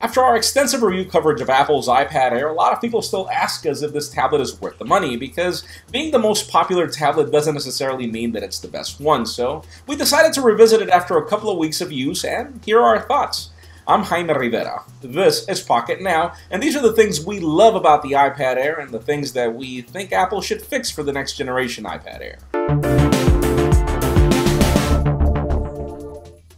After our extensive review coverage of Apple's iPad Air, a lot of people still ask us if this tablet is worth the money, because being the most popular tablet doesn't necessarily mean that it's the best one, so we decided to revisit it after a couple of weeks of use, and here are our thoughts. I'm Jaime Rivera, this is Pocket Now, and these are the things we love about the iPad Air and the things that we think Apple should fix for the next generation iPad Air.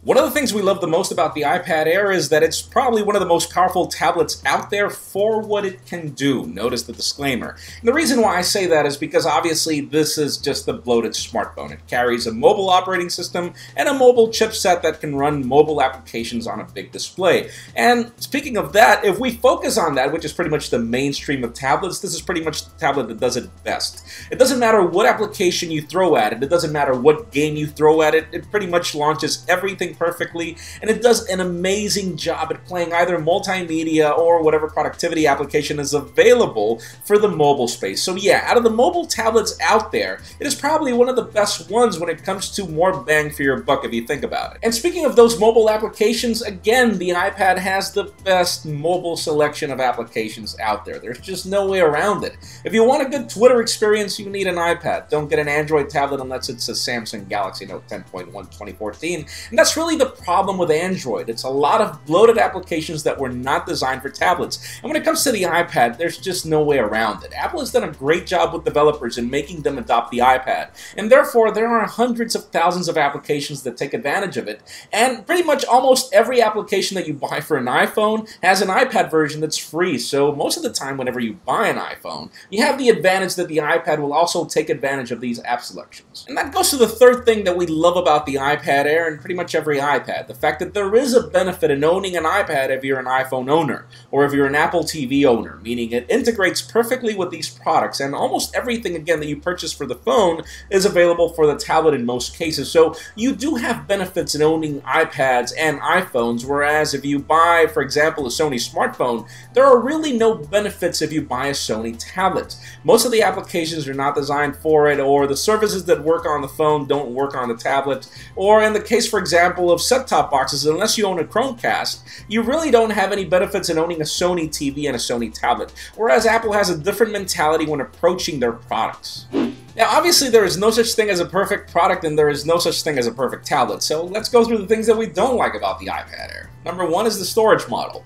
One of the things we love the most about the iPad Air is that it's probably one of the most powerful tablets out there for what it can do. Notice the disclaimer. And the reason why I say that is because obviously this is just a bloated smartphone. It carries a mobile operating system and a mobile chipset that can run mobile applications on a big display. And speaking of that, if we focus on that, which is pretty much the mainstream of tablets, this is pretty much the tablet that does it best. It doesn't matter what application you throw at it, it doesn't matter what game you throw at it, it pretty much launches everything perfectly, and it does an amazing job at playing either multimedia or whatever productivity application is available for the mobile space. So yeah, out of the mobile tablets out there, it is probably one of the best ones when it comes to more bang for your buck if you think about it. And speaking of those mobile applications, again, the iPad has the best mobile selection of applications out there. There's just no way around it. If you want a good Twitter experience, you need an iPad. Don't get an Android tablet unless it's a Samsung Galaxy Note 10.1 2014. And that's really the problem with Android. It's a lot of bloated applications that were not designed for tablets. And when it comes to the iPad, there's just no way around it. Apple has done a great job with developers in making them adopt the iPad. And therefore, there are hundreds of thousands of applications that take advantage of it. And pretty much almost every application that you buy for an iPhone has an iPad version that's free. So most of the time, whenever you buy an iPhone, you have the advantage that the iPad will also take advantage of these app selections. And that goes to the third thing that we love about the iPad Air and pretty much every iPad. The fact that there is a benefit in owning an iPad if you're an iPhone owner, or if you're an Apple TV owner, meaning it integrates perfectly with these products, and almost everything, again, that you purchase for the phone is available for the tablet in most cases. So you do have benefits in owning iPads and iPhones, whereas if you buy, for example, a Sony smartphone, there are really no benefits if you buy a Sony tablet. Most of the applications are not designed for it, or the services that work on the phone don't work on the tablet, or in the case, for example, of set-top boxes, unless you own a Chromecast, you really don't have any benefits in owning a Sony TV and a Sony tablet, whereas Apple has a different mentality when approaching their products. Now, obviously, there is no such thing as a perfect product, and there is no such thing as a perfect tablet, so let's go through the things that we don't like about the iPad Air. Number one is the storage model.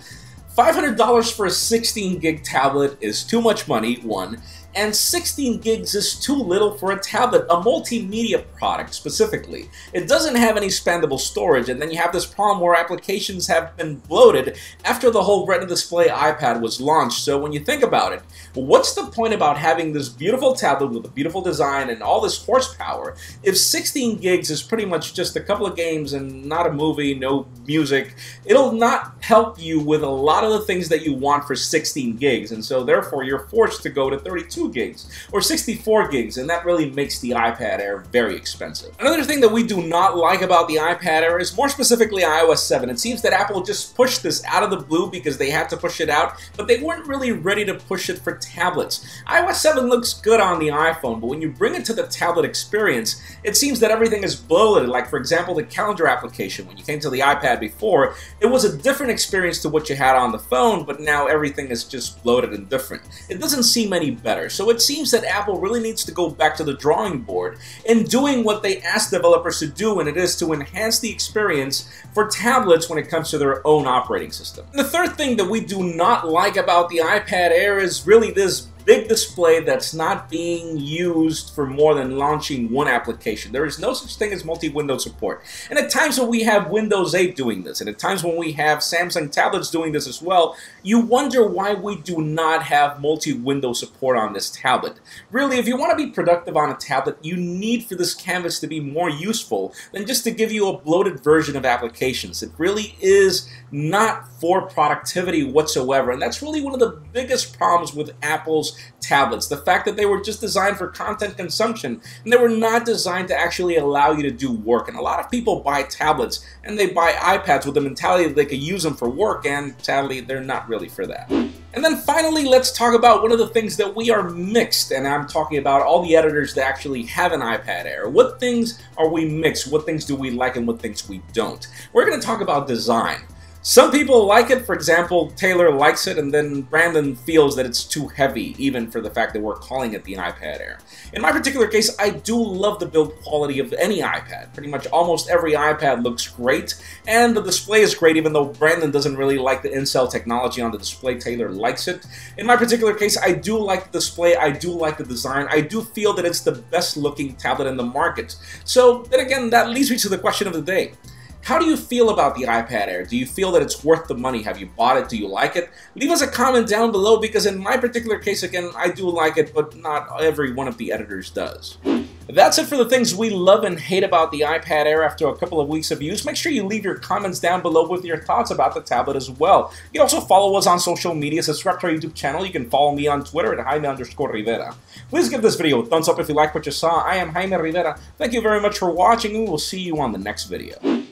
$500 for a 16 gig tablet is too much money, one, and 16 gigs is too little for a tablet, a multimedia product specifically. It doesn't have any expandable storage, and then you have this problem where applications have been bloated after the whole Retina display iPad was launched. So when you think about it, what's the point about having this beautiful tablet with a beautiful design and all this horsepower if 16 gigs is pretty much just a couple of games and not a movie, no music? It'll not help you with a lot of the things that you want for 16 gigs, and so therefore you're forced to go to 32 gigs or 64 gigs, and that really makes the iPad Air very expensive. Another thing that we do not like about the iPad Air is more specifically iOS 7. It seems that Apple just pushed this out of the blue because they had to push it out, but they weren't really ready to push it for tablets. iOS 7 looks good on the iPhone, but when you bring it to the tablet experience, it seems that everything is bloated. Like, for example, the calendar application. When you came to the iPad before, it was a different experience to what you had on the phone, but now everything is just bloated and different. It doesn't seem any better. So it seems that Apple really needs to go back to the drawing board in doing what they asked developers to do, and it is to enhance the experience for tablets when it comes to their own operating system. And the third thing that we do not like about the iPad Air is really this big display that's not being used for more than launching one application. There is no such thing as multi-window support. And at times when we have Windows 8 doing this, and at times when we have Samsung tablets doing this as well, you wonder why we do not have multi-window support on this tablet. Really, if you want to be productive on a tablet, you need for this canvas to be more useful than just to give you a bloated version of applications. It really is not for productivity whatsoever, and that's really one of the biggest problems with Apple's tablets. The fact that they were just designed for content consumption, and they were not designed to actually allow you to do work. And a lot of people buy tablets, and they buy iPads with the mentality that they could use them for work, and sadly, they're not really for that. And then finally, let's talk about one of the things that we are mixed, and I'm talking about all the editors that actually have an iPad Air. What things are we mixed? What things do we like and what things we don't? We're going to talk about design. Some people like it. For example, Taylor likes it, and then Brandon feels that it's too heavy, even for the fact that we're calling it the iPad Air. In my particular case, I do love the build quality of any iPad. Pretty much almost every iPad looks great, and the display is great, even though Brandon doesn't really like the in-cell technology on the display. Taylor likes it. In my particular case, I do like the display, I do like the design, I do feel that it's the best looking tablet in the market. So, then again, that leads me to the question of the day. How do you feel about the iPad Air? Do you feel that it's worth the money? Have you bought it? Do you like it? Leave us a comment down below, because in my particular case, again, I do like it, but not every one of the editors does. That's it for the things we love and hate about the iPad Air after a couple of weeks of use. Make sure you leave your comments down below with your thoughts about the tablet as well. You can also follow us on social media, subscribe to our YouTube channel. You can follow me on Twitter at Jaime_Rivera. Please give this video a thumbs up if you like what you saw. I am Jaime Rivera. Thank you very much for watching, and we will see you on the next video.